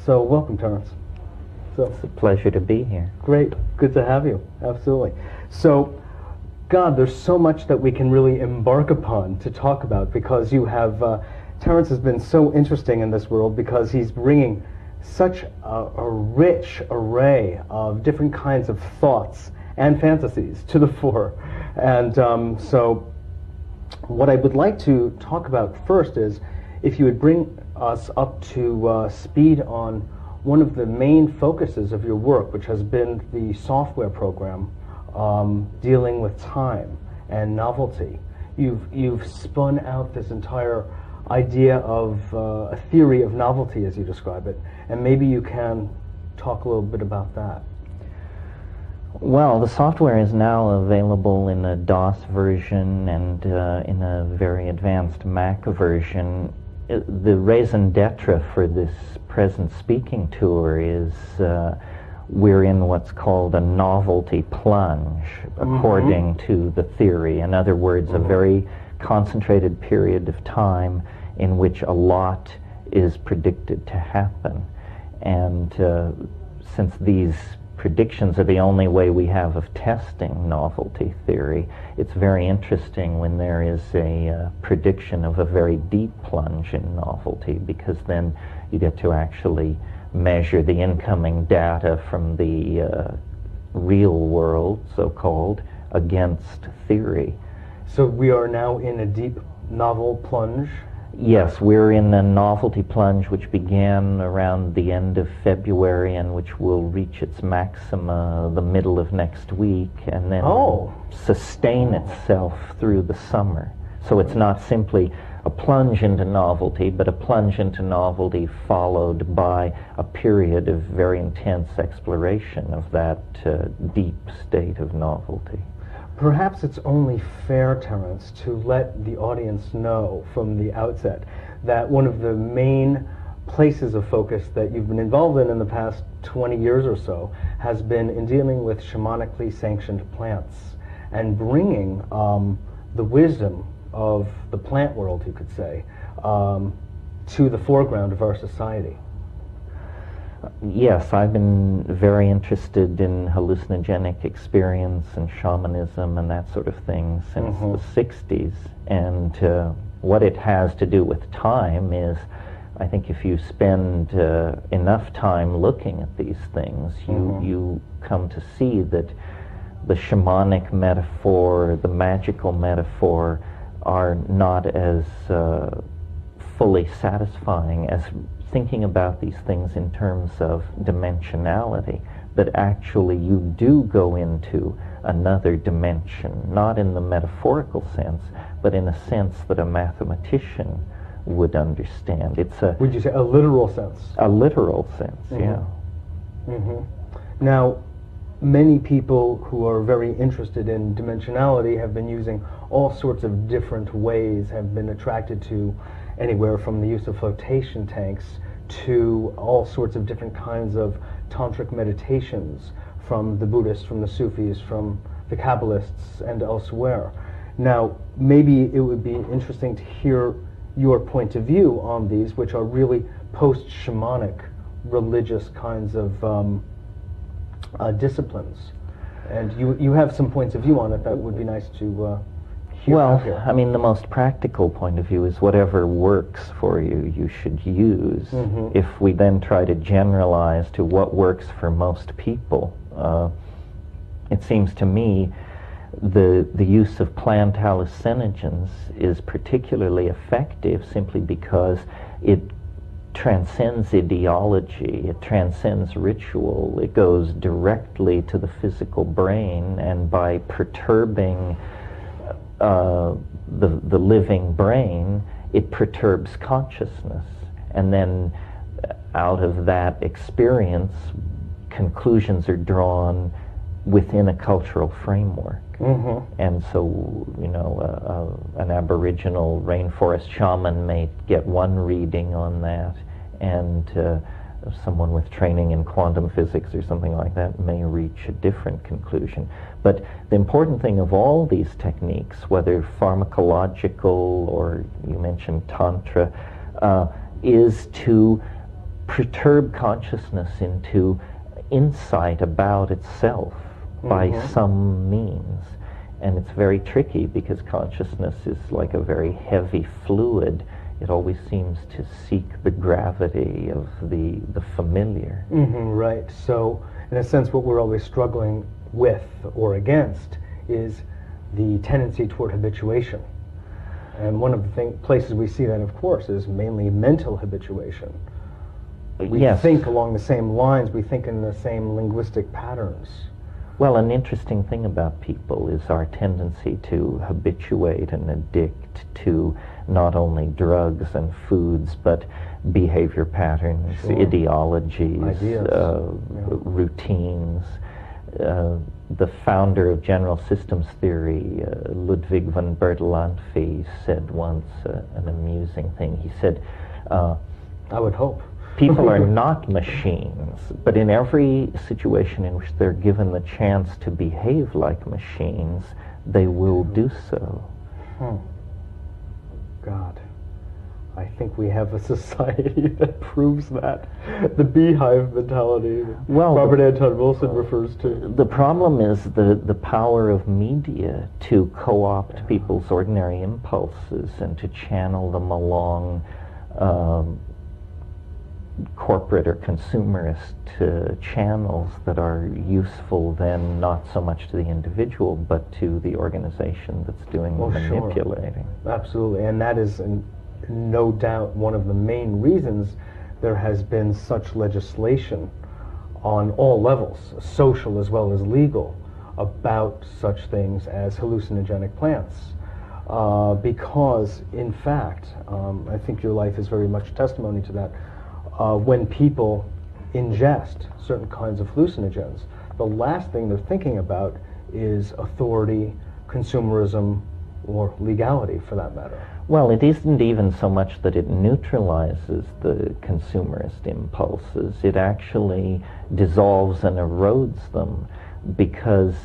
So welcome, Terence. So It's a pleasure to be here. great, good to have you. Absolutely. So, God, there's so much that we can really embark upon to talk about because you have Terence has been so interesting in this world because he's bringing such a rich array of different kinds of thoughts and fantasies to the fore. And so what I would like to talk about first is if you would bring us up to speed on one of the main focuses of your work, which has been the software program dealing with time and novelty. You've spun out this entire idea of a theory of novelty, as you describe it, and maybe you can talk a little bit about that. Well, the software is now available in a DOS version and in a very advanced Mac version. The raison d'etre for this present speaking tour is we're in what's called a novelty plunge, according to the theory. In other words, a very concentrated period of time in which a lot is predicted to happen. And since these predictions are the only way we have of testing novelty theory, it's very interesting when there is a prediction of a very deep plunge in novelty, because then you get to actually measure the incoming data from the real world, so-called, against theory. So we are now in a deep novel plunge? Yes, we're in a novelty plunge which began around the end of February and which will reach its maxima the middle of next week and then sustain itself through the summer. So it's not simply a plunge into novelty, but a plunge into novelty followed by a period of very intense exploration of that deep state of novelty. Perhaps it's only fair, Terence, to let the audience know from the outset that one of the main places of focus that you've been involved in the past 20 years or so has been in dealing with shamanically sanctioned plants and bringing the wisdom of the plant world, you could say, to the foreground of our society. Yes, I've been very interested in hallucinogenic experience and shamanism and that sort of thing since the 60s. And what it has to do with time is, I think if you spend enough time looking at these things, you come to see that the shamanic metaphor, the magical metaphor, are not as fully satisfying as thinking about these things in terms of dimensionality, that actually you do go into another dimension, not in the metaphorical sense, but in a sense that a mathematician would understand. It's a... Would you say a literal sense? A literal sense, yeah. Now, many people who are very interested in dimensionality have been using all sorts of different ways, have been attracted to anywhere from the use of flotation tanks to all sorts of different kinds of tantric meditations from the Buddhists, from the Sufis, from the Kabbalists, and elsewhere. Now, maybe it would be interesting to hear your point of view on these, which are really post-shamanic religious kinds of disciplines. And you have some points of view on it that would be nice to hear. Well, I mean, the most practical point of view is whatever works for you, you should use. If we then try to generalize to what works for most people, it seems to me the use of plant hallucinogens is particularly effective simply because it transcends ideology, it transcends ritual, it goes directly to the physical brain, and by perturbing the living brain, it perturbs consciousness. And then out of that experience, conclusions are drawn within a cultural framework. And so, you know, an Aboriginal rainforest shaman may get one reading on that, and someone with training in quantum physics or something like that may reach a different conclusion. But the important thing of all these techniques, whether pharmacological or you mentioned Tantra, is to perturb consciousness into insight about itself by some means. And it's very tricky because consciousness is like a very heavy fluid. It always seems to seek the gravity of the familiar. Right. So, in a sense, what we're always struggling with or against is the tendency toward habituation. And one of the places we see that, of course, is mainly mental habituation. We think along the same lines, we think in the same linguistic patterns. Well, an interesting thing about people is our tendency to habituate and addict to not only drugs and foods, but behavior patterns, ideologies, routines. The founder of general systems theory, Ludwig von Bertalanffy, said once an amusing thing. He said, I would hope. People are not machines, but in every situation in which they're given the chance to behave like machines, they will do so. God, I think we have a society that proves that. The beehive mentality that Robert Anton Wilson refers to. The problem is the power of media to co-opt people's ordinary impulses and to channel them along corporate or consumerist channels that are useful then not so much to the individual but to the organization that's doing the manipulating. Sure. Absolutely, and that is no doubt one of the main reasons there has been such legislation on all levels, social as well as legal, about such things as hallucinogenic plants. Because, in fact, I think your life is very much testimony to that. When people ingest certain kinds of hallucinogens, the last thing they're thinking about is authority, consumerism, or legality, for that matter. Well, it isn't even so much that it neutralizes the consumerist impulses. It actually dissolves and erodes them because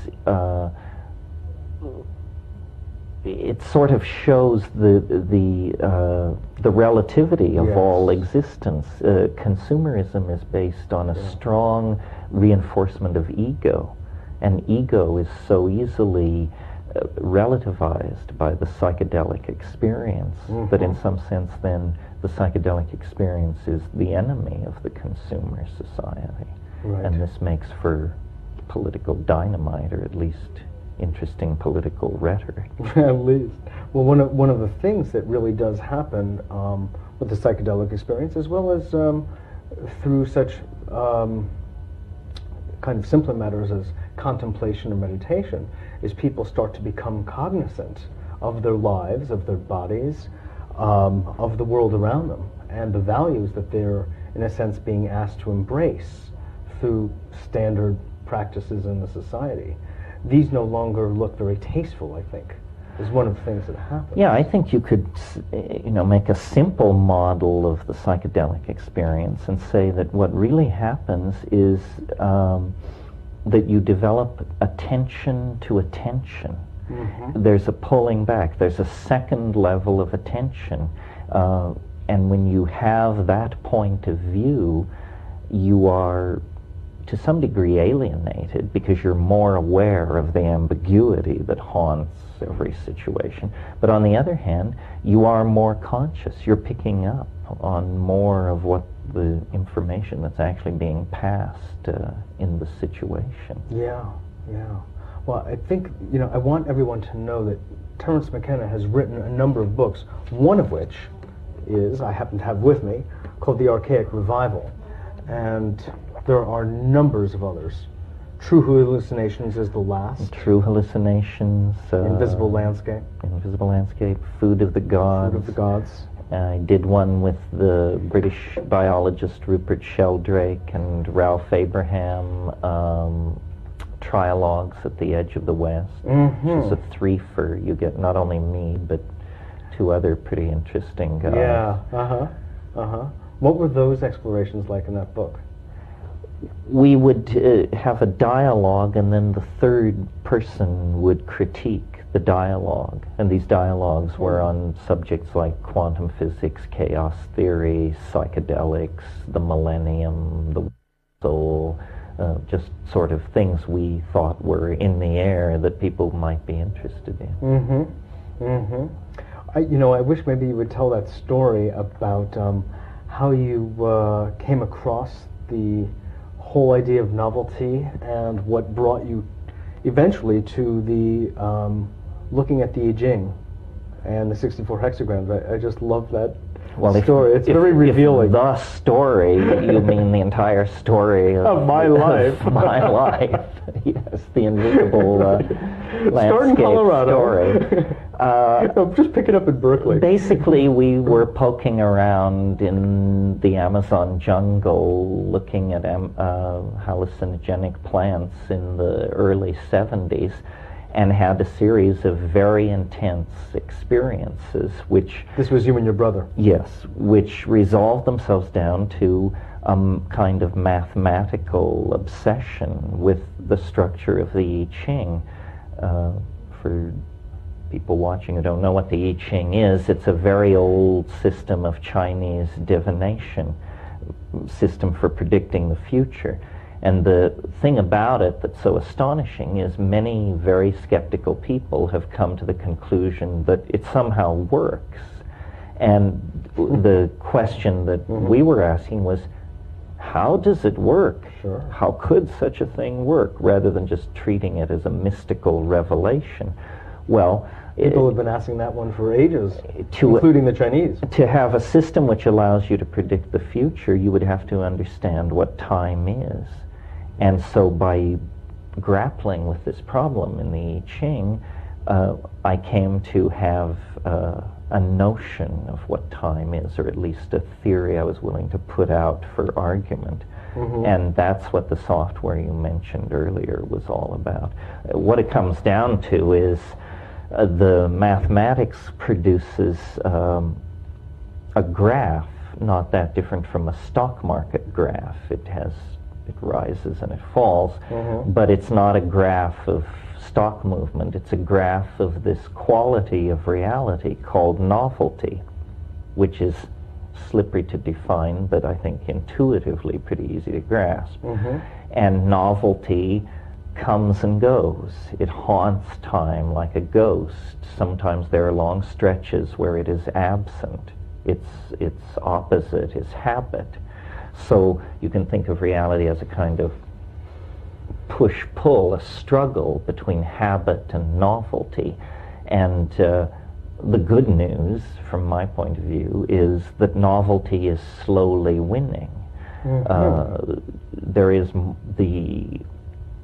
it sort of shows the relativity of all existence. Consumerism is based on a strong reinforcement of ego, and ego is so easily relativized by the psychedelic experience that in some sense then the psychedelic experience is the enemy of the consumer society. And this makes for political dynamite, or at least interesting political rhetoric. At least. Well, one of the things that really does happen with the psychedelic experience, as well as through such kind of simpler matters as contemplation or meditation, is people start to become cognizant of their lives, of their bodies, of the world around them, and the values that they're, in a sense, being asked to embrace through standard practices in the society. These no longer look very tasteful, I think, is one of the things that happens. Yeah, I think you could, make a simple model of the psychedelic experience and say that what really happens is that you develop attention to attention. There's a pulling back. There's a second level of attention. And when you have that point of view, you are to some degree alienated because you're more aware of the ambiguity that haunts every situation. But on the other hand, you are more conscious. You're picking up on more of what the information that's actually being passed in the situation. Yeah. Well, I think, I want everyone to know that Terence McKenna has written a number of books, one of which is, I happen to have with me, called The Archaic Revival. And there are numbers of others. True Hallucinations is the last. True Hallucinations. Invisible Landscape. Invisible Landscape. Food of the Gods. Food of the Gods. I did one with the British biologist Rupert Sheldrake and Ralph Abraham, Trialogues at the Edge of the West. Which is a threefer. You get not only me, but two other pretty interesting guys. Yeah, What were those explorations like in that book? We would have a dialogue, and then the third person would critique the dialogue. And these dialogues were on subjects like quantum physics, chaos theory, psychedelics, the millennium, the soul, just sort of things we thought were in the air that people might be interested in. I wish maybe you would tell that story about how you came across the whole idea of novelty and what brought you eventually to the looking at the I Ching and the 64 hexagrams. I just love that story. It's very revealing. If the story, you mean the entire story of my life. Of my life. Yes, the invisible Start in Colorado. Story. I'm just picking up in Berkeley. Basically, we were poking around in the Amazon jungle looking at hallucinogenic plants in the early 70s and had a series of very intense experiences which... This was you and your brother? Yes, which resolved themselves down to kind of mathematical obsession with the structure of the I Ching. For people watching who don't know what the I Ching is, it's a very old system of Chinese divination, system for predicting the future. And the thing about it that's so astonishing is many very skeptical people have come to the conclusion that it somehow works. And the question that we were asking was, how does it work? Sure. How could such a thing work, rather than just treating it as a mystical revelation? Well, people have been asking that one for ages, including the Chinese. To have a system which allows you to predict the future, you would have to understand what time is. And so by grappling with this problem in the I Ching, I came to have a notion of what time is, or at least a theory I was willing to put out for argument. And that's what the software you mentioned earlier was all about. What it comes down to is the mathematics produces a graph, not that different from a stock market graph. It rises and it falls, but it's not a graph of stock movement. It's a graph of this quality of reality called novelty, which is slippery to define, but I think intuitively pretty easy to grasp. And novelty comes and goes. It haunts time like a ghost. Sometimes there are long stretches where it is absent. Its opposite is habit. So you can think of reality as a kind of push-pull, a struggle between habit and novelty. And the good news, from my point of view, is that novelty is slowly winning. There is the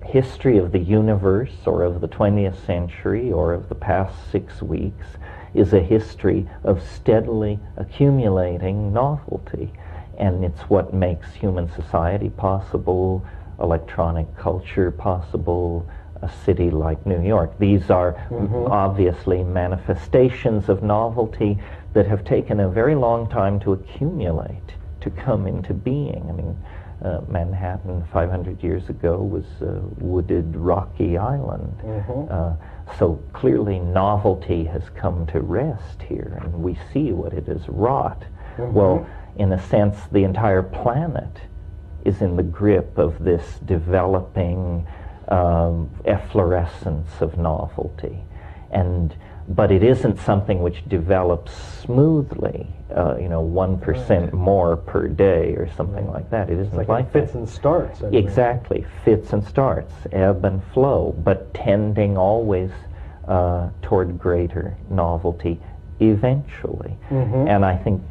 history of the universe, or of the 20th century, or of the past 6 weeks, is a history of steadily accumulating novelty. And it's what makes human society possible, electronic culture possible, a city like New York. These are obviously manifestations of novelty that have taken a very long time to accumulate, to come into being. I mean, Manhattan 500 years ago was a wooded, rocky island. So clearly novelty has come to rest here, and we see what it has wrought. Well, in a sense, the entire planet is in the grip of this developing efflorescence of novelty. But it isn't something which develops smoothly, 1% more per day or something like that. It isn't like like it fits and starts. Exactly, fits and starts, ebb and flow, but tending always toward greater novelty eventually. And I think,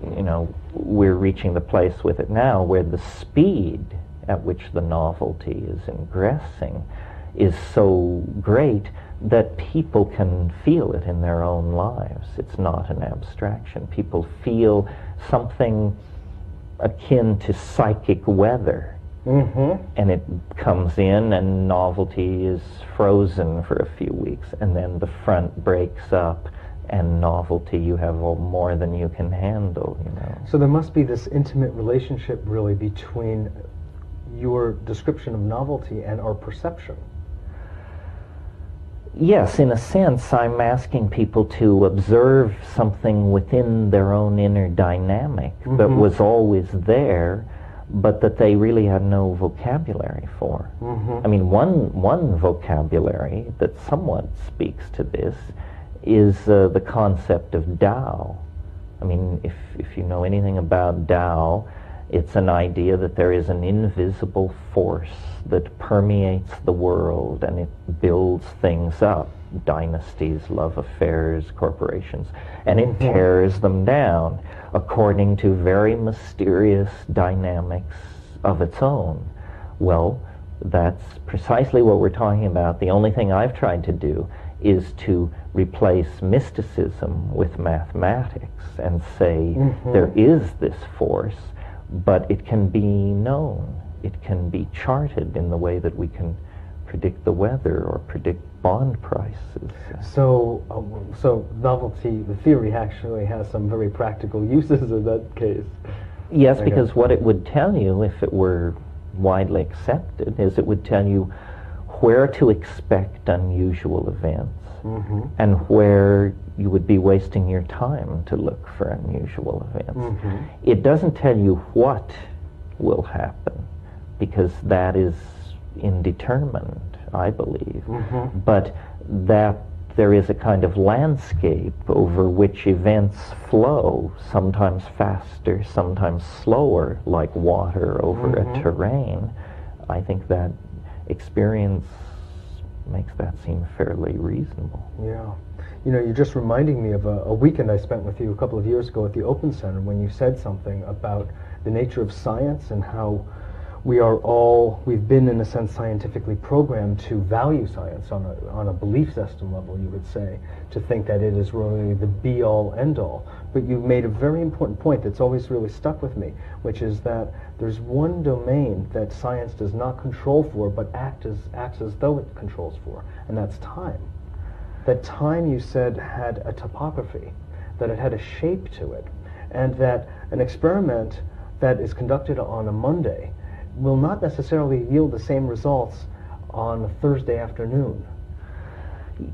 we're reaching the place with it now where the speed at which the novelty is ingressing is so great that people can feel it in their own lives. It's not an abstraction. People feel something akin to psychic weather. And it comes in, and novelty is frozen for a few weeks, and then the front breaks up, and novelty, you have more than you can handle, So there must be this intimate relationship, really, between your description of novelty and our perception. Yes, in a sense, I'm asking people to observe something within their own inner dynamic that was always there, but that they really had no vocabulary for. I mean, one vocabulary that somewhat speaks to this is the concept of Tao. I mean, if you know anything about Tao, it's an idea that there is an invisible force that permeates the world and it builds things up, dynasties, love affairs, corporations, and it tears them down according to very mysterious dynamics of its own. Well, that's precisely what we're talking about. The only thing I've tried to do is to replace mysticism with mathematics and say there is this force, but it can be known. It can be charted in the way that we can predict the weather or predict bond prices. So novelty, the theory actually has some very practical uses in that case. Yes, because what it would tell you, if it were widely accepted, is it would tell you where to expect unusual events and where you would be wasting your time to look for unusual events. It doesn't tell you what will happen, because that is indeterminate, I believe, but that there is a kind of landscape over which events flow, sometimes faster, sometimes slower, like water over a terrain. I think that experience makes that seem fairly reasonable. Yeah. You know, you're just reminding me of a weekend I spent with you a couple of years ago at the Open Center when you said something about the nature of science and how we've been, in a sense, scientifically programmed to value science on a belief system level, you would say, to think that it is really the be-all, end-all. But you made a very important point that's always really stuck with me, which is that there's one domain that science does not control for, but acts as though it controls for, and that's time. That time, you said, had a topography, that it had a shape to it, and that an experiment that is conducted on a Monday will not necessarily yield the same results on a Thursday afternoon.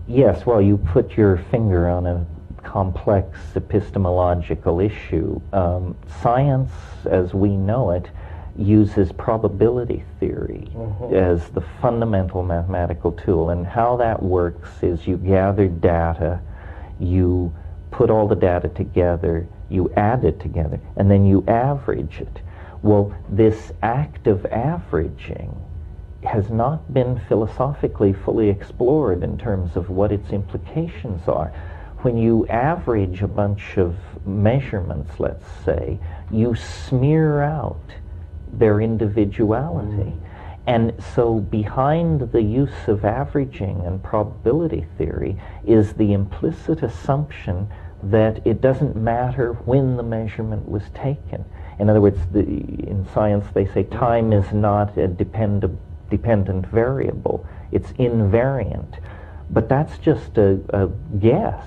Yes, well, you put your finger on a complex epistemological issue. Science, as we know it, uses probability theory as the fundamental mathematical tool. And how that works is you gather data, you put all the data together, you add it together, and then you average it. Well, this act of averaging has not been philosophically fully explored in terms of what its implications are. When you average a bunch of measurements, let's say, you smear out their individuality. And so behind the use of averaging and probability theory is the implicit assumption that it doesn't matter when the measurement was taken. In other words, in science they say time is not a dependent variable. It's invariant. But that's just a guess.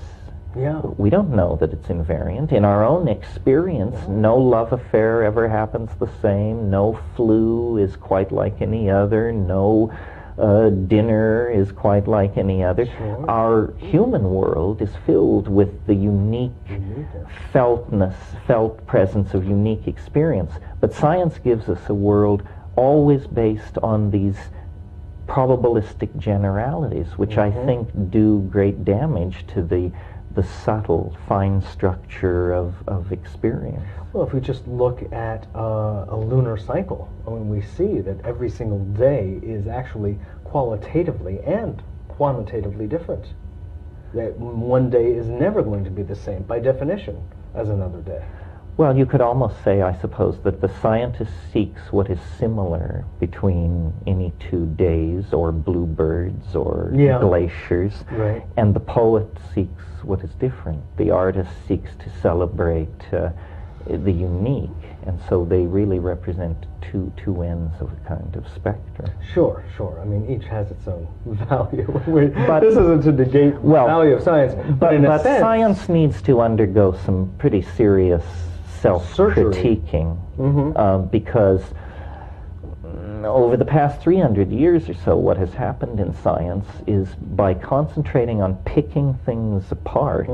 Yeah. We don't know that it's invariant. In our own experience, no love affair ever happens the same. No flu is quite like any other. No dinner is quite like any other. Sure. Our human world is filled with the unique felt presence of unique experience. But science gives us a world always based on these probabilistic generalities, which I think do great damage to the subtle, fine structure of experience. Well, if we just look at a lunar cycle, I mean, we see that every single day is actually qualitatively and quantitatively different. That one day is never going to be the same, by definition, as another day. Well, you could almost say, I suppose, that the scientist seeks what is similar between any 2 days, or bluebirds, or glaciers, and the poet seeks what is different. The artist seeks to celebrate the unique, and so they really represent two ends of a kind of spectrum. Sure. I mean, each has its own value. But this isn't to negate the value of science, but in a sense, science needs to undergo some pretty serious self-critiquing, because over the past 300 years or so, what has happened in science is by concentrating on picking things apart,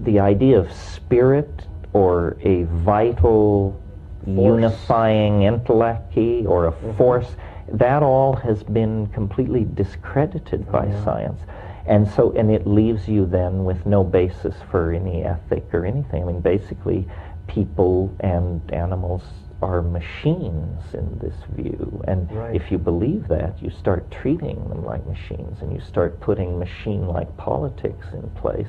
the idea of spirit or a vital unifying intellect or a force, that all has been completely discredited by science. And so, and it leaves you then with no basis for any ethic or anything. I mean, basically, people and animals are machines in this view. And if you believe that, you start treating them like machines, and you start putting machine-like politics in place,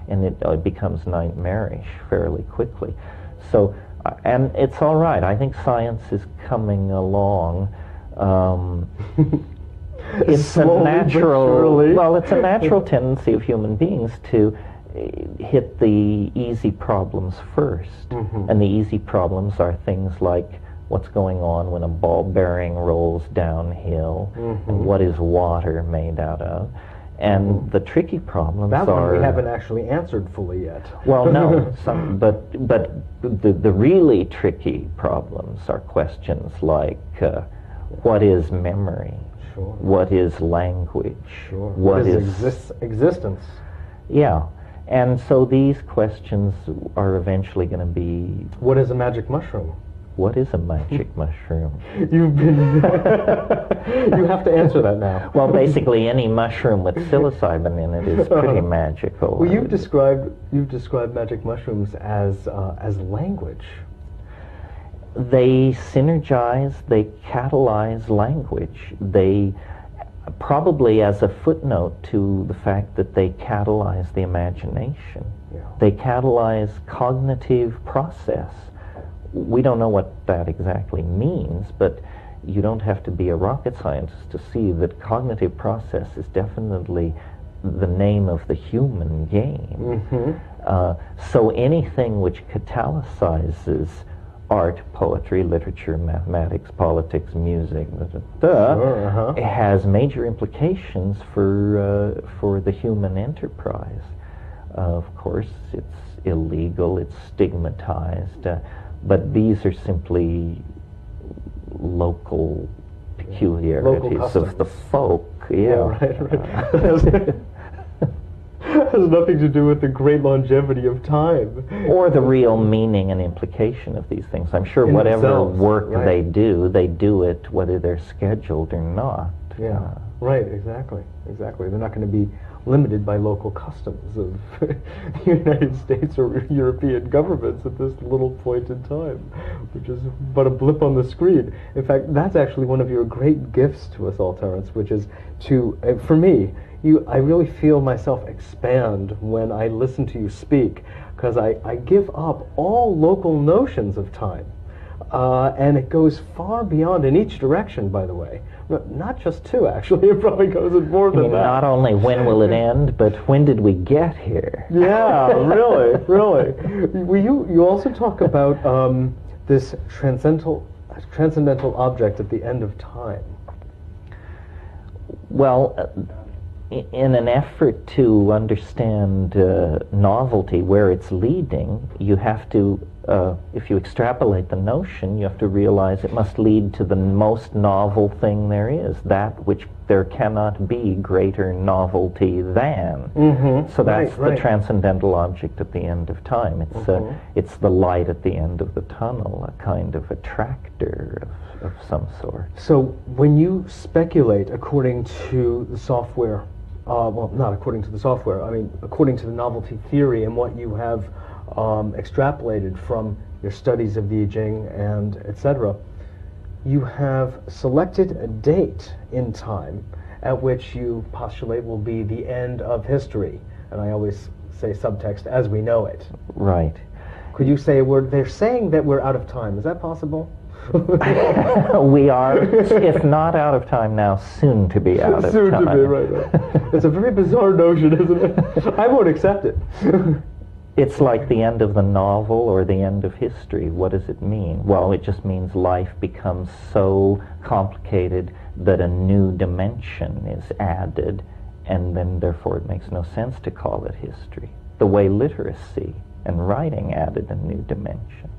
and it becomes nightmarish fairly quickly. So, and it's all right. I think science is coming along. It's a natural, it's a natural tendency of human beings to hit the easy problems first. And the easy problems are things like what's going on when a ball bearing rolls downhill, and what is water made out of. And the tricky problems that are... one we haven't actually answered fully yet. Well, no, but the really tricky problems are questions like what is memory? What is language? What is existence? Yeah. And so these questions are eventually going to be... What is a magic mushroom? What is a magic mushroom? You've been... You have to answer that now. Well, basically any mushroom with psilocybin in it is pretty magical. Well, you've described magic mushrooms as language. They synergize, they catalyze language. They, probably as a footnote to the fact that they catalyze the imagination. They catalyze cognitive process. We don't know what that exactly means, but you don't have to be a rocket scientist to see that cognitive process is definitely the name of the human game. So anything which catalyzes art, poetry, literature, mathematics, politics, music, it has major implications for the human enterprise. Of course, it's illegal, it's stigmatized, but these are simply local peculiarities of the folk. Has nothing to do with the great longevity of time. Or the real meaning and implication of these things. I'm sure whatever work they do it whether they're scheduled or not. Exactly. They're not going to be limited by local customs of the United States or European governments at this little point in time, which is but a blip on the screen. In fact, that's actually one of your great gifts to us all, Terence, which is to, for me, I really feel myself expand when I listen to you speak, because I give up all local notions of time. And it goes far beyond in each direction, by the way. Not just two, actually. It probably goes in more than that. Not only when will it end, but when did we get here? Yeah, really. Well, you also talk about this transcendental object at the end of time. Well, in an effort to understand novelty, where it's leading, you have to, if you extrapolate the notion, you have to realize it must lead to the most novel thing there is, that which there cannot be greater novelty than. So that's the transcendental object at the end of time. It's the light at the end of the tunnel, a kind of attractor of some sort. So when you speculate according to the software, well, not according to the software, I mean according to the novelty theory and what you have extrapolated from your studies of the I Ching and etc., you have selected a date in time at which you postulate will be the end of history. And I always say subtext, as we know it. Right. Could you say they're saying that we're out of time? Is that possible? We are, if not out of time now, soon to be out of time. Soon to be, right. It's a very bizarre notion, isn't it? I won't accept it. It's like the end of the novel or the end of history. What does it mean? Well, it just means life becomes so complicated that a new dimension is added, and then therefore it makes no sense to call it history. The way literacy and writing added a new dimension.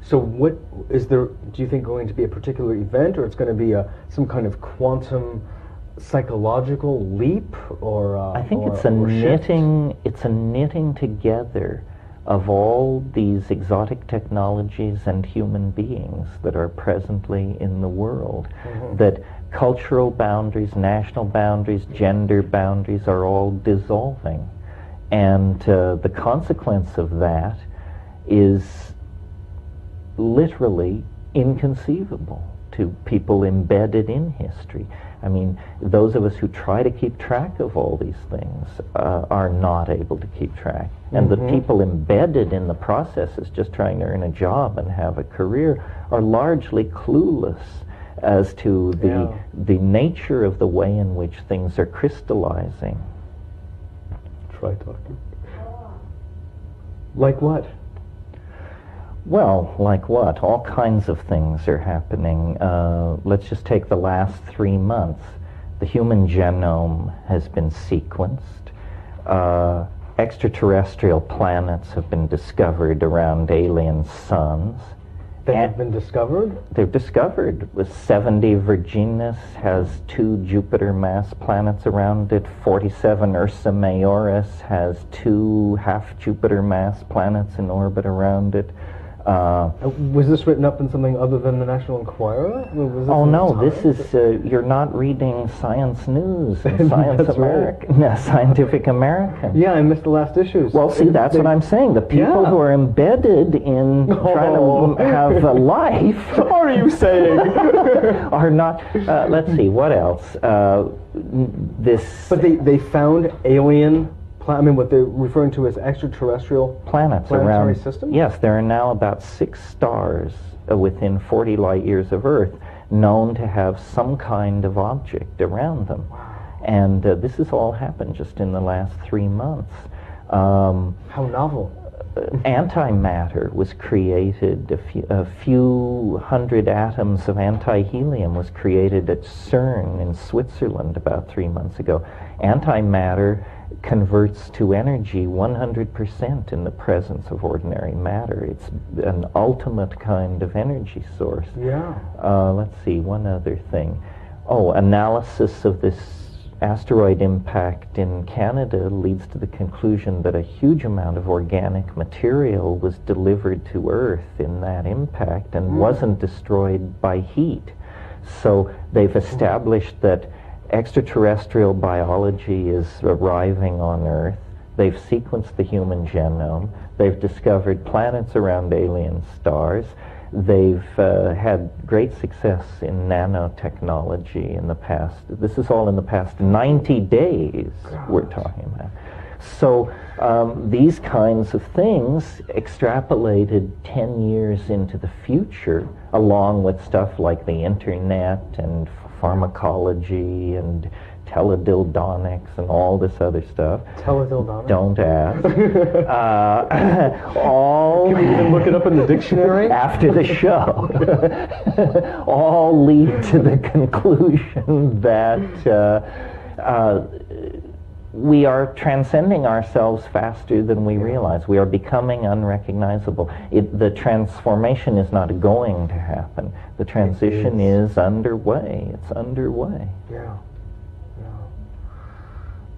So what is there, do you think, going to be a particular event, or it's going to be some kind of quantum psychological leap, or I think or, it's a or shift? knitting together of all these exotic technologies and human beings that are presently in the world. That cultural boundaries, national boundaries, gender boundaries are all dissolving. And the consequence of that is literally inconceivable to people embedded in history. I mean, those of us who try to keep track of all these things are not able to keep track. And the people embedded in the processes, just trying to earn a job and have a career, are largely clueless as to the nature of the way in which things are crystallizing. Try talking. Like what? Well, like what? All kinds of things are happening. Let's just take the last 3 months. The human genome has been sequenced. Extraterrestrial planets have been discovered around alien suns. They have been discovered? They're discovered. With 70 Virginis has 2 Jupiter mass planets around it. 47 Ursa Majoris has 2 half Jupiter mass planets in orbit around it. Was this written up in something other than the National Enquirer? Was this Oh in no, the this Times? is, you're not reading Science News and Science That's American, Scientific American. Yeah, I missed the last issues. Well, see, that's what I'm saying. The people who are embedded in trying to have a life What are you saying? are not, let's see, what else? This But they found alien, I mean, what they're referring to as extraterrestrial planets planetary around. systems? Yes, there are now about 6 stars within 40 light years of Earth known to have some kind of object around them. And this has all happened just in the last 3 months. How novel. Antimatter was created, a few hundred atoms of anti-helium was created at CERN in Switzerland about 3 months ago. Antimatter converts to energy 100% in the presence of ordinary matter. It's an ultimate kind of energy source. Yeah. Let's see, one other thing. Oh, analysis of this asteroid impact in Canada leads to the conclusion that a huge amount of organic material was delivered to Earth in that impact and wasn't destroyed by heat. So they've established that extraterrestrial biology is arriving on Earth. They've sequenced the human genome. They've discovered planets around alien stars. They've had great success in nanotechnology in the past. This is all in the past 90 days we're talking about. So these kinds of things extrapolated 10 years into the future, along with stuff like the internet and pharmacology and teledildonics and all this other stuff. Teledildonics? Don't ask. All Can we even look it up in the dictionary? after the show, all lead to the conclusion that we are transcending ourselves faster than we realize. We are becoming unrecognizable. The transformation is not going to happen. The transition is underway. It's underway. Yeah.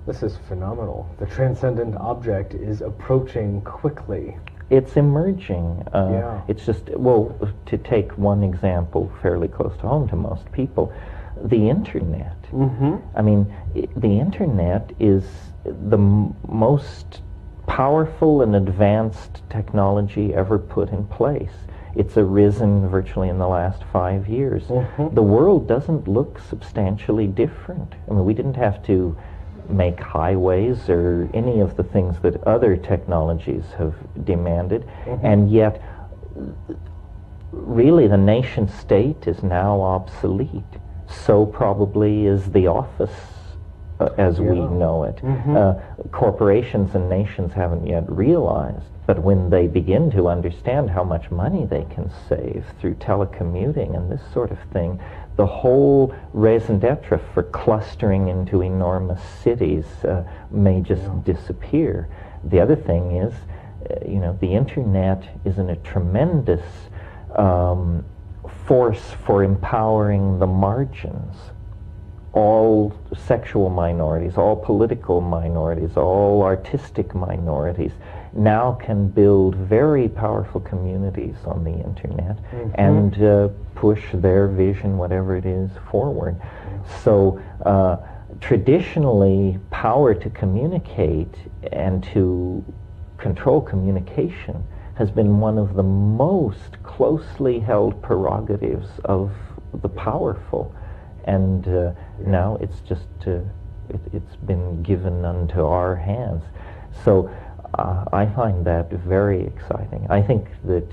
This is phenomenal. The transcendent object is approaching quickly. It's emerging. Yeah. It's just, well, to take one example fairly close to home to most people, the internet. I mean, the internet is the most powerful and advanced technology ever put in place. It's arisen virtually in the last 5 years. The world doesn't look substantially different. I mean, we didn't have to make highways or any of the things that other technologies have demanded, and yet really the nation state is now obsolete. So probably is the office as we know it. Corporations and nations haven't yet realized, but when they begin to understand how much money they can save through telecommuting and this sort of thing, the whole raison d'etre for clustering into enormous cities may just disappear. The other thing is, the internet is in a tremendous force for empowering the margins. All sexual minorities, all political minorities, all artistic minorities now can build very powerful communities on the internet and push their vision, whatever it is, forward. So traditionally, power to communicate and to control communication has been one of the most closely held prerogatives of the powerful. And now it's just, it's been given unto our hands. So I find that very exciting. I think that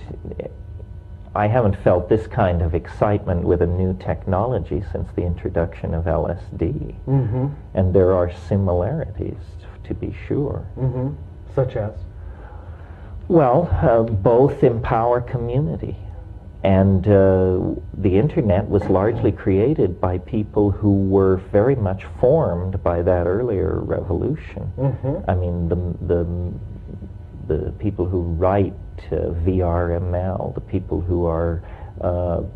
I haven't felt this kind of excitement with a new technology since the introduction of LSD. And there are similarities, to be sure. Such as? Well, both empower community. And the internet was largely created by people who were very much formed by that earlier revolution. I mean, the people who write VRML, the people who are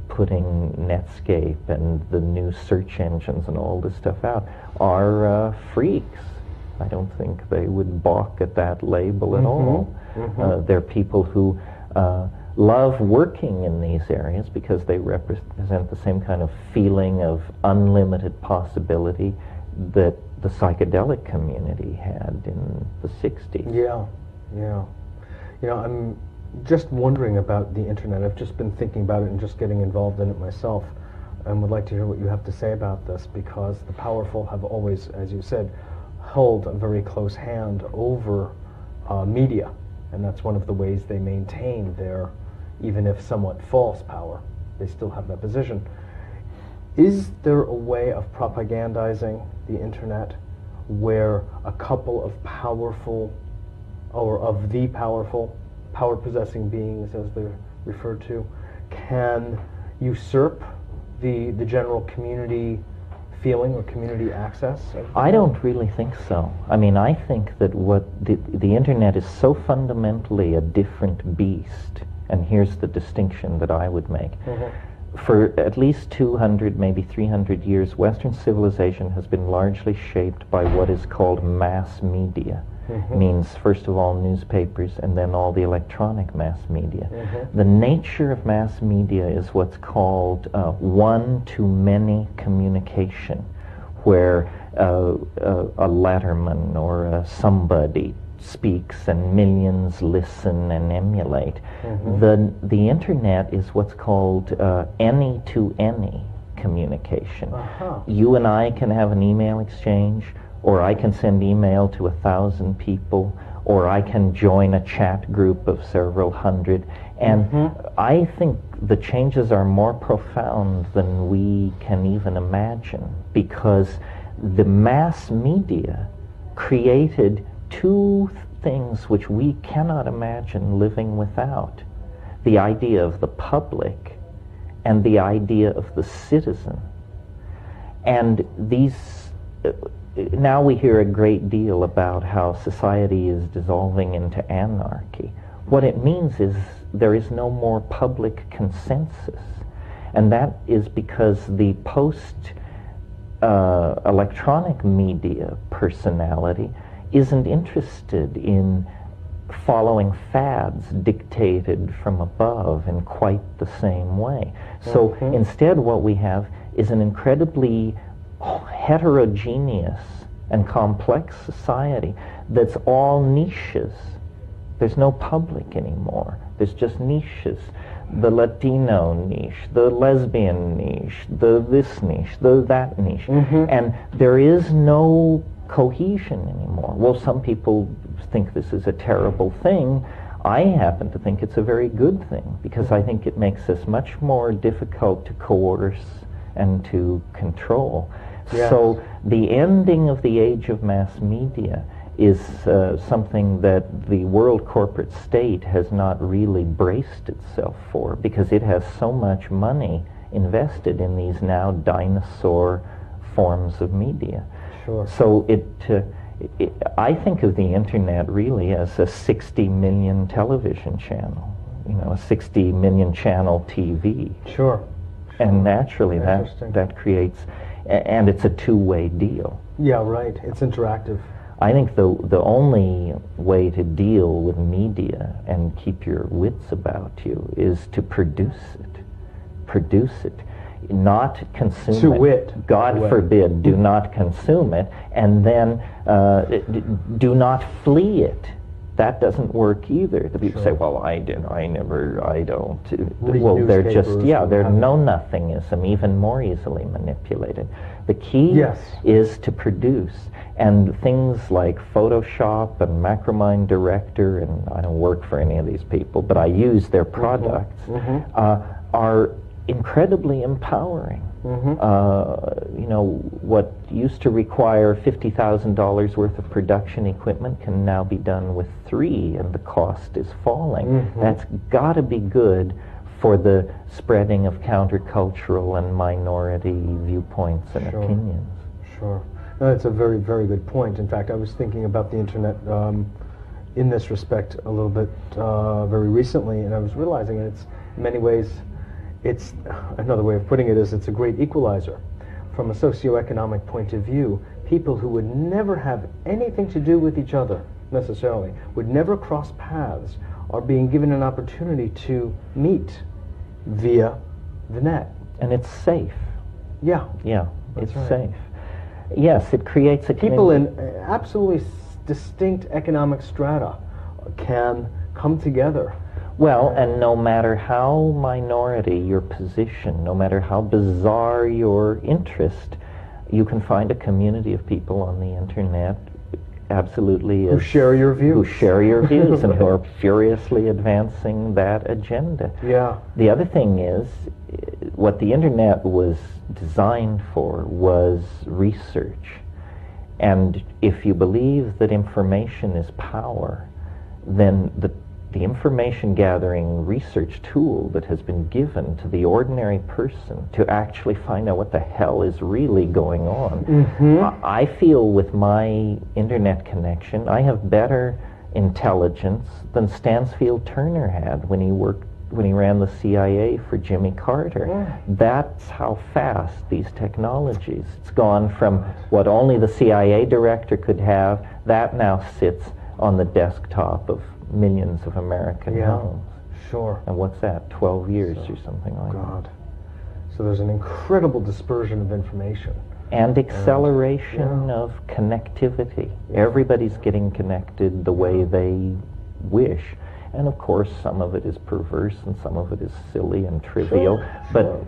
putting Netscape and the new search engines and all this stuff out are freaks. I don't think they would balk at that label at all. They're people who love working in these areas because they represent the same kind of feeling of unlimited possibility that the psychedelic community had in the 60s. Yeah. You know, I'm just wondering about the internet. I've just been thinking about it and just getting involved in it myself, and would like to hear what you have to say about this, because the powerful have always, as you said, held a very close hand over media, and that's one of the ways they maintain their, even if somewhat false power, they still have that position. Is there a way of propagandizing the internet where a couple of powerful, or of the powerful, power-possessing beings, as they're referred to, can usurp the general community feeling or community access? I don't really think so. I mean, I think that what the internet is so fundamentally a different beast, and here's the distinction that I would make. For at least 200, maybe 300 years, Western civilization has been largely shaped by what is called mass media. Means, first of all, newspapers, and then all the electronic mass media. The nature of mass media is what's called one-to-many communication, where a letterman or somebody speaks and millions listen and emulate. The internet is what's called any-to-any communication. You and I can have an email exchange, or I can send email to 1,000 people, or I can join a chat group of several hundred. And I think the changes are more profound than we can even imagine, because the mass media created two things which we cannot imagine living without: the idea of the public and the idea of the citizen. And these now we hear a great deal about how society is dissolving into anarchy. What it means is there is no more public consensus, and that is because the electronic media personality isn't interested in following fads dictated from above in quite the same way. So instead what we have is an incredibly heterogeneous and complex society that's all niches. There's no public anymore. There's just niches. The Latino niche, the lesbian niche, the this niche, the that niche. And there is no cohesion anymore. Well, some people think this is a terrible thing. I happen to think it's a very good thing, because I think it makes us much more difficult to coerce and to control. So the ending of the age of mass media is something that the world corporate state has not really braced itself for, because it has so much money invested in these now dinosaur forms of media. So I think of the internet really as a 60 million television channel. a 60 million channel TV. Sure. And naturally Interesting. that creates, and it's a two-way deal. Yeah, right. It's interactive. I think the only way to deal with media and keep your wits about you is to produce it, not consume To it. wit. God forbid, do not consume it, and then do not flee it. That doesn't work either. The people say, well, I don't. Read Well, they're just, newspapers they're and know-nothingism, even more easily manipulated. The key is to produce. And things like Photoshop and Macromind Director, and I don't work for any of these people, but I use their products, are incredibly empowering. What used to require $50,000 worth of production equipment can now be done with $3, and the cost is falling. That's got to be good for the spreading of countercultural and minority viewpoints and opinions. Sure. No, that's a very, very good point. In fact, I was thinking about the internet in this respect a little bit very recently, and I was realizing it's, in many ways, it's, another way of putting it is, it's a great equalizer. From a socioeconomic point of view, people who would never have anything to do with each other, necessarily, would never cross paths, are being given an opportunity to meet via the net. And it's safe. Yeah. Yeah, That's it's right. safe. Yes, it creates a People in absolutely distinct economic strata can come together. Well, and no matter how minority your position, no matter how bizarre your interest, you can find a community of people on the internet absolutely Who share your views. who share your views and who are furiously advancing that agenda. Yeah. The other thing is, what the internet was designed for was research. And if you believe that information is power, then the information gathering research tool that has been given to the ordinary person to actually find out what the hell is really going on. I feel with my internet connection, I have better intelligence than Stansfield Turner had when he ran the CIA for Jimmy Carter. That's how fast these technologies. It's gone from what only the CIA director could have, that now sits on the desktop of millions of American homes. Sure. And what's that, 12 years or something like God. So there's an incredible dispersion of information. And acceleration of connectivity. Everybody's getting connected the way they wish. And of course, some of it is perverse and some of it is silly and trivial. But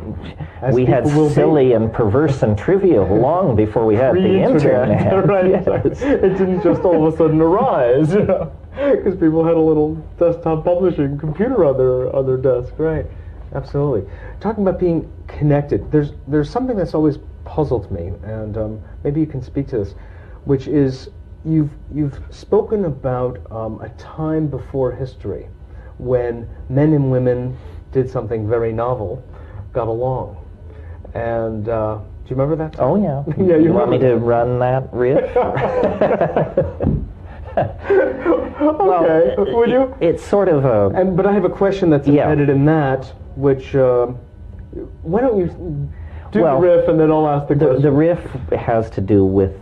As we had people will silly and perverse and trivial long before we had the internet. Right. Yes. It didn't just all of a sudden arise, because people had a little desktop publishing computer on their desk. Right. Absolutely. Talking about being connected, there's something that's always puzzled me, and maybe you can speak to this, which is you've spoken about a time before history when men and women did something very novel, got along. And do you remember that time? Oh, yeah. Yeah, you want me to run that riff? Okay, would you? It's sort of a... But I have a question that's embedded in that, which, why don't you do the riff and then I'll ask the question. The riff has to do with,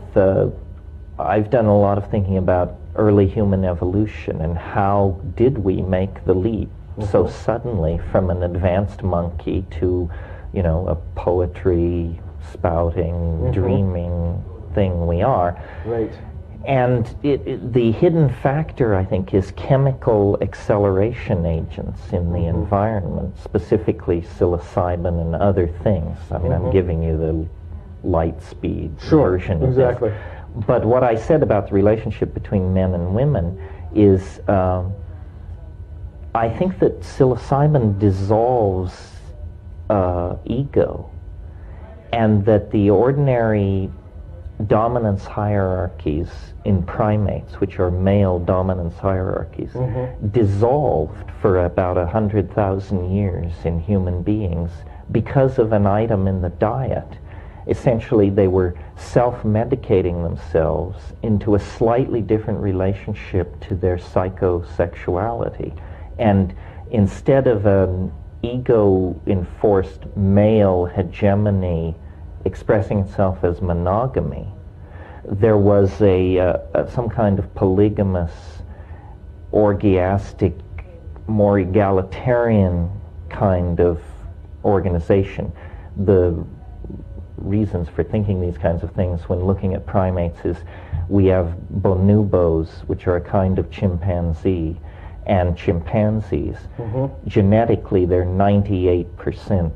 I've done a lot of thinking about early human evolution and how did we make the leap so suddenly from an advanced monkey to, a poetry spouting, dreaming thing we are. Right. And the hidden factor, I think, is chemical acceleration agents in the environment, specifically psilocybin and other things. I mean, I'm giving you the light speed version of this. But what I said about the relationship between men and women is, I think that psilocybin dissolves ego, and that the ordinary dominance hierarchies in primates, which are male dominance hierarchies, dissolved for about 100,000 years in human beings because of an item in the diet. Essentially, they were self-medicating themselves into a slightly different relationship to their psychosexuality. And instead of an ego-enforced male hegemony expressing itself as monogamy, there was some kind of polygamous, orgiastic, more egalitarian kind of organization. The reasons for thinking these kinds of things when looking at primates is we have bonobos, which are a kind of chimpanzee, and chimpanzees. Genetically, they're 98%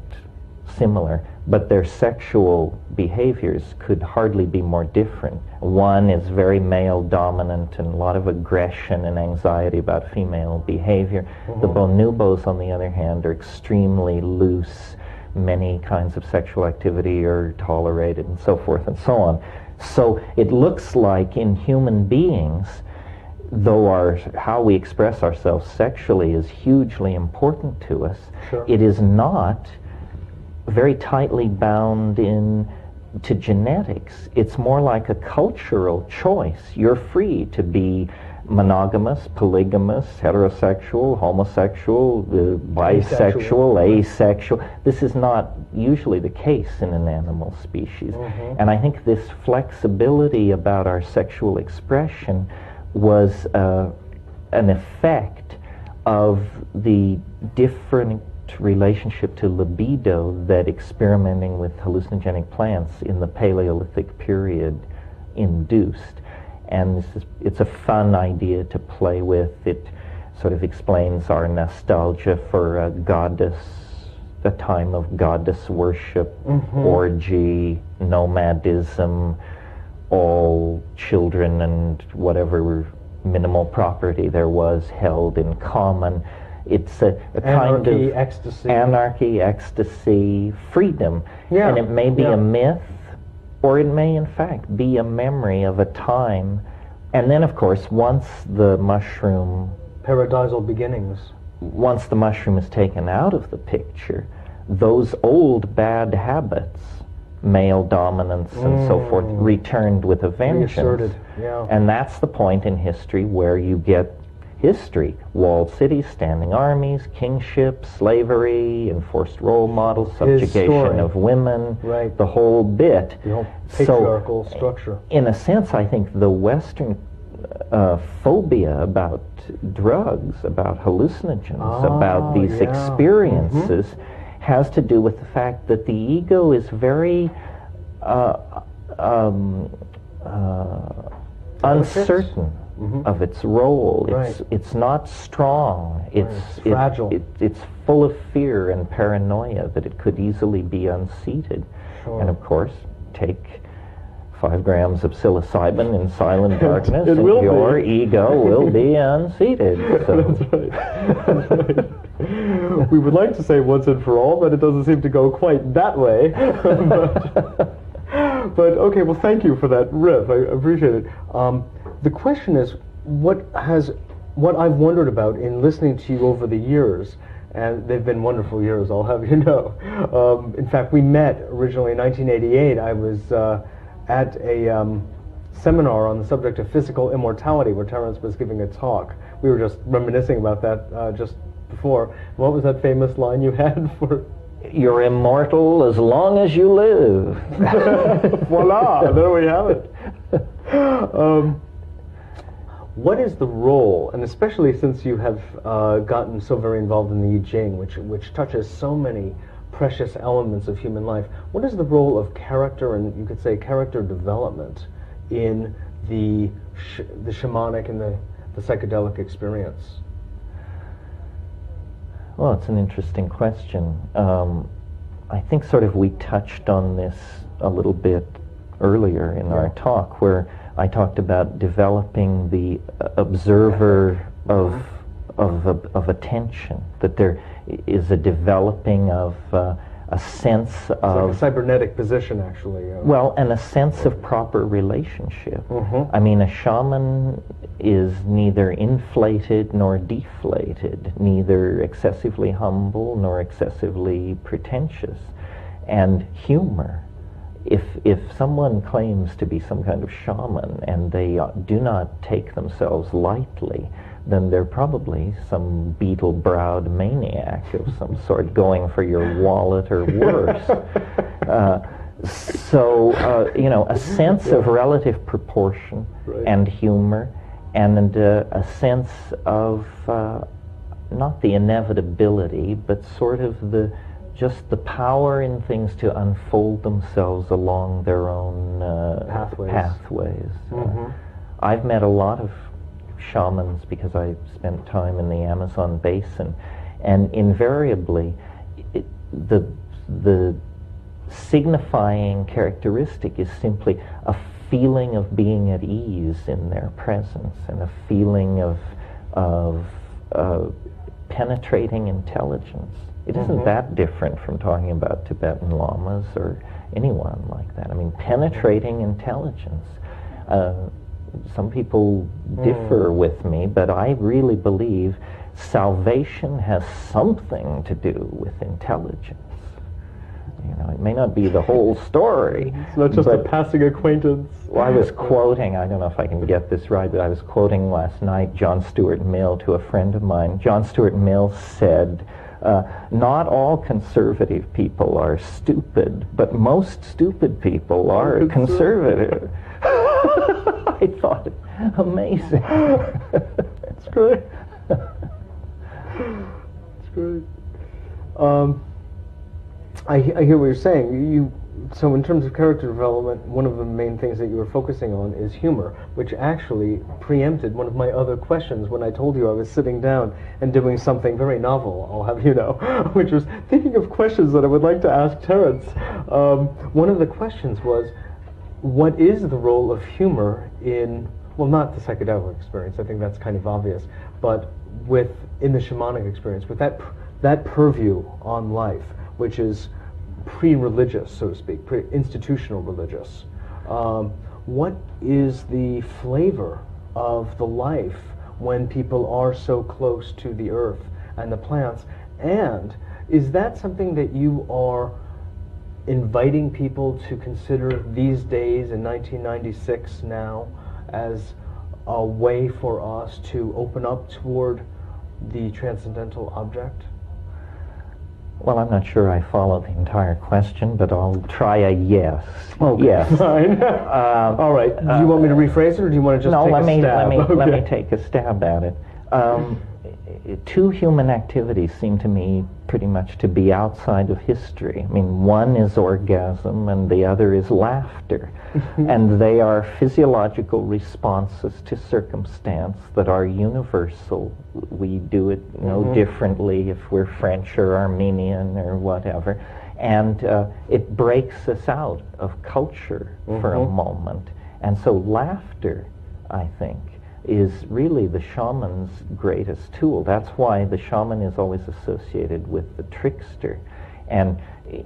similar, but their sexual behaviors could hardly be more different. One is very male dominant and a lot of aggression and anxiety about female behavior. The bonobos, on the other hand, are extremely loose. Many kinds of sexual activity are tolerated and so forth and so on. So it looks like in human beings, though how we express ourselves sexually is hugely important to us, it is not very tightly bound to genetics. It's more like a cultural choice. You're free to be monogamous, polygamous, heterosexual, homosexual, bisexual, asexual. This is not usually the case in an animal species. And I think this flexibility about our sexual expression was an effect of the different relationship to libido that experimenting with hallucinogenic plants in the Paleolithic period induced. And it's a fun idea to play with. It sort of explains our nostalgia for a goddess, a time of goddess worship, orgy, nomadism, all children and whatever minimal property there was held in common. It's a kind of anarchy, ecstasy, freedom. And it may be a myth, or it may in fact be a memory of a time. And then of course, once the mushroom... Paradisal beginnings. Once the mushroom is taken out of the picture, those old bad habits, male dominance and so forth, returned with a vengeance. Reasserted, And that's the point in history where you get history. Walled cities, standing armies, kingship, slavery, enforced role models, subjugation of women, the whole bit. The whole patriarchal structure. In a sense, I think the Western phobia about drugs, about hallucinogens, about these experiences has to do with the fact that the ego is very uncertain of its role. It's not strong. It's fragile. It's full of fear and paranoia that it could easily be unseated. And of course, take 5 grams of psilocybin in silent darkness and your ego will be unseated. So. That's right. We would like to say once and for all, but it doesn't seem to go quite that way. But okay, well, thank you for that riff. I appreciate it. The question is, what I've wondered about in listening to you over the years, and they've been wonderful years, I'll have you know. In fact, we met originally in 1988. I was at a seminar on the subject of physical immortality where Terence was giving a talk. We were just reminiscing about that just before. What was that famous line you had for... You're immortal as long as you live. Voila, there we have it. What is the role, and especially since you have gotten so very involved in the I Ching, which touches so many precious elements of human life, what is the role of character, and you could say character development, in the shamanic and the psychedelic experience? Well, it's an interesting question. I think sort of we touched on this a little bit earlier in our talk, where I talked about developing the observer of attention, that there is a developing of a sense of... It's like a cybernetic position, actually. Well, and a sense of proper relationship. I mean, a shaman is neither inflated nor deflated, neither excessively humble nor excessively pretentious. And humor if someone claims to be some kind of shaman and they do not take themselves lightly, then they're probably some beetle-browed maniac of some sort going for your wallet or worse. You know, a sense of relative proportion and humor, and a sense of not the inevitability, but sort of just the power in things to unfold themselves along their own pathways. I've met a lot of shamans because I spent time in the Amazon basin, and invariably the signifying characteristic is simply a feeling of being at ease in their presence and a feeling of penetrating intelligence. It isn't that different from talking about Tibetan lamas or anyone like that. I mean, penetrating intelligence. Some people differ with me, but I really believe salvation has something to do with intelligence. You know, it may not be the whole story. It's not just a passing acquaintance. Well, I was quoting, I don't know if I can get this right, but I was quoting last night John Stuart Mill to a friend of mine. John Stuart Mill said, not all conservative people are stupid, but most stupid people are conservative. I thought, amazing. That's great. That's great. I hear what you're saying. So in terms of character development, one of the main things that you were focusing on is humor, which actually preempted one of my other questions when I told you I was sitting down and doing something very novel, I'll have you know, which was thinking of questions that I would like to ask Terence. One of the questions was, what is the role of humor in, well, not the psychedelic experience, I think that's kind of obvious, but in the shamanic experience, with that purview on life, which is pre-religious, so to speak, pre-institutional religious. What is the flavor of the life when people are so close to the earth and the plants? And is that something that you are inviting people to consider these days in 1996 now as a way for us to open up toward the transcendental object? Well, I'm not sure I follow the entire question, but I'll try a yes. Okay, yes. Fine. All right. Do you want me to rephrase it, or do you want to just take a stab? Let me take a stab at it. Two human activities seem to me pretty much to be outside of history. I mean, one is orgasm and the other is laughter. And they are physiological responses to circumstance that are universal. We do it no differently if we're French or Armenian or whatever. And it breaks us out of culture for a moment. And so laughter, I think, is really the shaman's greatest tool. That's why the shaman is always associated with the trickster. And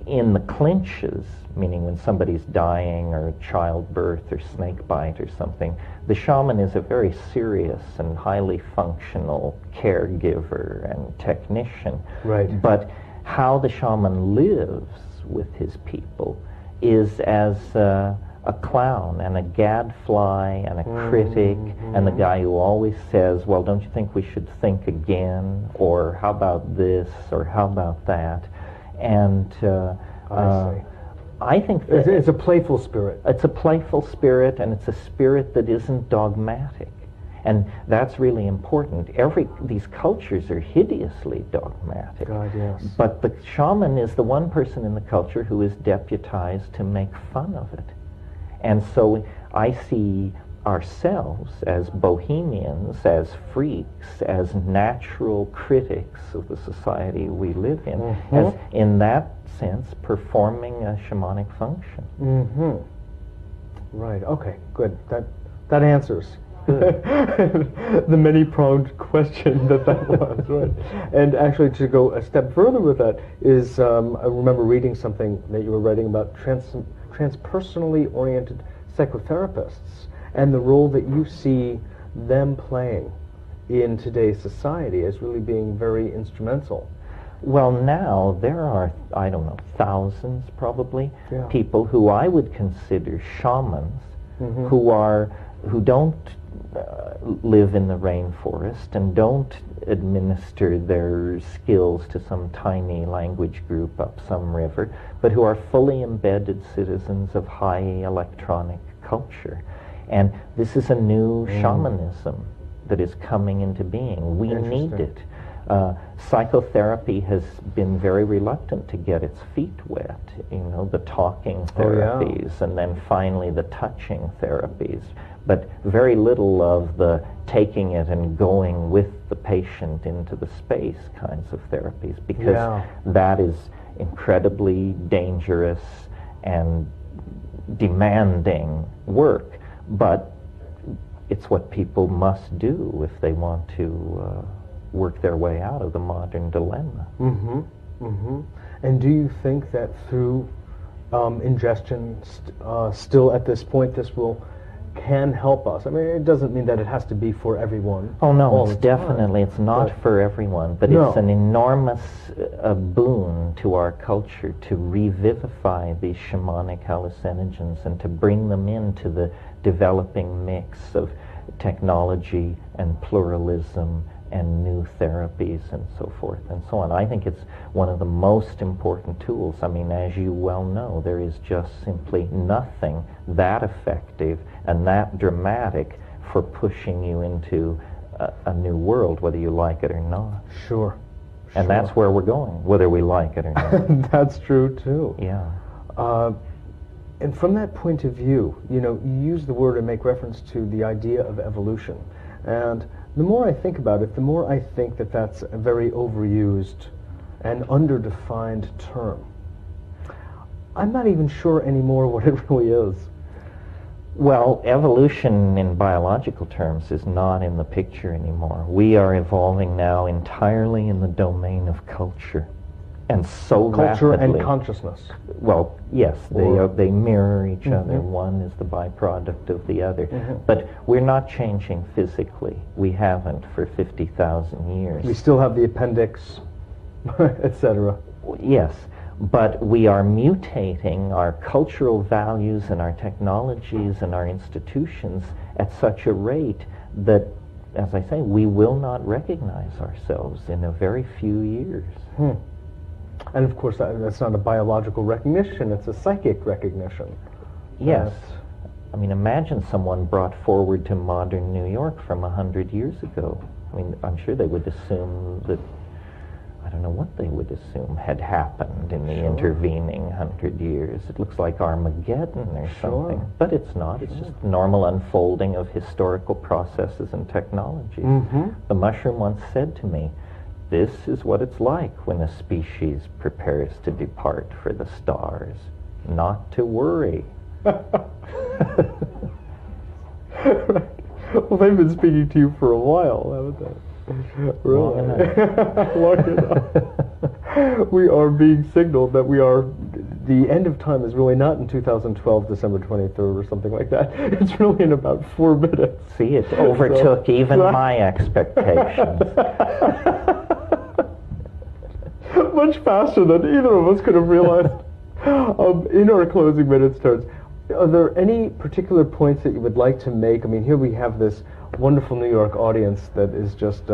in the clinches, meaning when somebody's dying or childbirth or snake bite or something, the shaman is a very serious and highly functional caregiver and technician. Right. But how the shaman lives with his people is as a clown and a gadfly and a critic and the guy who always says, well, don't you think we should think again, or how about this, or how about that? And I think that it's a playful spirit. It's a playful spirit, and it's a spirit that isn't dogmatic. And that's really important. These cultures are hideously dogmatic. God, yes. But the shaman is the one person in the culture who is deputized to make fun of it. And so I see ourselves as bohemians, as freaks, as natural critics of the society we live in, as, in that sense, performing a shamanic function. Right, okay, good. That answers the many-pronged question that was, right. And actually, to go a step further with that is, I remember reading something that you were writing about transpersonally oriented psychotherapists and the role that you see them playing in today's society as really being very instrumental. Well, now there are, I don't know, thousands probably, Yeah. people who I would consider shamans, Mm-hmm. who don't live in the rainforest and don't administer their skills to some tiny language group up some river, but who are fully embedded citizens of high electronic culture. And this is a new shamanism that is coming into being. We need Interesting. it. Psychotherapy has been very reluctant to get its feet wet, the talking therapies and then finally the touching therapies, but very little of the taking it and going with the patient into the space kinds of therapies, because that is incredibly dangerous and demanding work, but it's what people must do if they want to work their way out of the modern dilemma. Mm-hmm. Mm-hmm. And do you think that through ingestion, still at this point, this can help us? I mean, it doesn't mean that it has to be for everyone. Oh no, it's definitely, it's not for everyone, but it's an enormous boon to our culture to revivify these shamanic hallucinogens and to bring them into the developing mix of technology and pluralism and new therapies and so forth and so on. I think it's one of the most important tools. I mean, as you well know, there is just simply nothing that effective and that dramatic for pushing you into a new world, whether you like it or not. Sure. And that's where we're going, whether we like it or not. That's true, too. Yeah. And from that point of view, you use the word and make reference to the idea of evolution. And the more I think about it, the more I think that that's a very overused and underdefined term. I'm not even sure anymore what it really is. Well, evolution in biological terms is not in the picture anymore. We are evolving now entirely in the domain of culture. And so culture rapidly. And consciousness. Well, yes, they mirror each other. One is the byproduct of the other. But we're not changing physically. We haven't for 50,000 years. We still have the appendix, etc. Yes, but we are mutating our cultural values and our technologies and our institutions at such a rate that, as I say, we will not recognize ourselves in a very few years. And of course, that's not a biological recognition, it's a psychic recognition. Yes. I mean, imagine someone brought forward to modern New York from 100 years ago. I mean, I'm sure they would assume that, I don't know what they would assume had happened in the intervening 100 years. It looks like Armageddon or something. But it's not. It's just normal unfolding of historical processes and technologies. The mushroom once said to me, "This is what it's like when a species prepares to depart for the stars. Not to worry." Right. Well, they've been speaking to you for a while, haven't they? Really? Long enough. Long enough. We are being signaled that the end of time is really not in 2012, December 23rd or something like that. It's really in about 4 minutes. See, it overtook even my expectations. Much faster than either of us could have realized. In our closing minutes, Terence, are there any particular points that you would like to make? I mean, here we have this wonderful New York audience that is just,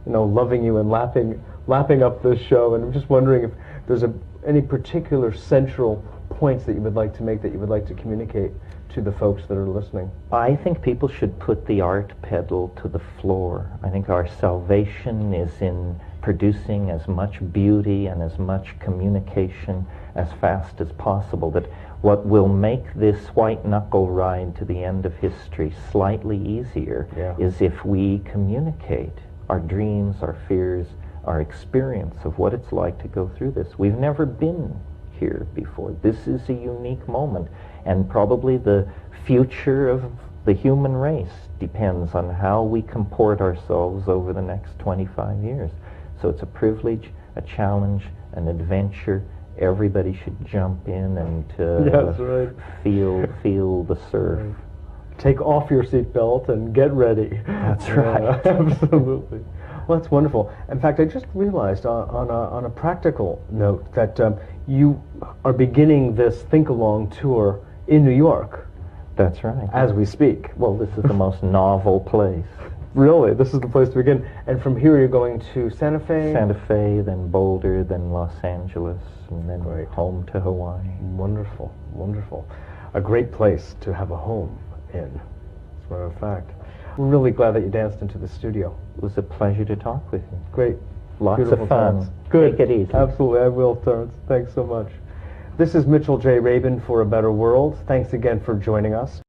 loving you and lapping up this show, and I'm just wondering if there's any particular central points that you would like to make, that you would like to communicate to the folks that are listening. I think people should put the art pedal to the floor. I think our salvation is in producing as much beauty and as much communication as fast as possible. That what will make this white knuckle ride to the end of history slightly easier is if we communicate our dreams, our fears, our experience of what it's like to go through this. We've never been here before. This is a unique moment, and probably the future of the human race depends on how we comport ourselves over the next 25 years. So it's a privilege, a challenge, an adventure. Everybody should jump in and feel the surf. Take off your seatbelt and get ready. That's right. Absolutely. Well, that's wonderful. In fact, I just realized on a practical note that you are beginning this Think Along tour in New York. That's right. As we speak. Well, this is the most novel place. Really? This is the place to begin. And from here you're going to Santa Fe? Santa Fe, then Boulder, then Los Angeles, and then home to Hawaii. Wonderful, wonderful. A great place to have a home in, as a matter of fact. We're really glad that you danced into the studio. It was a pleasure to talk with you. Great. Lots Beautiful, of fun. Terence. Good. Take it easy. Absolutely, I will, Terence. Thanks so much. This is Mitchell J. Rabin for A Better World. Thanks again for joining us.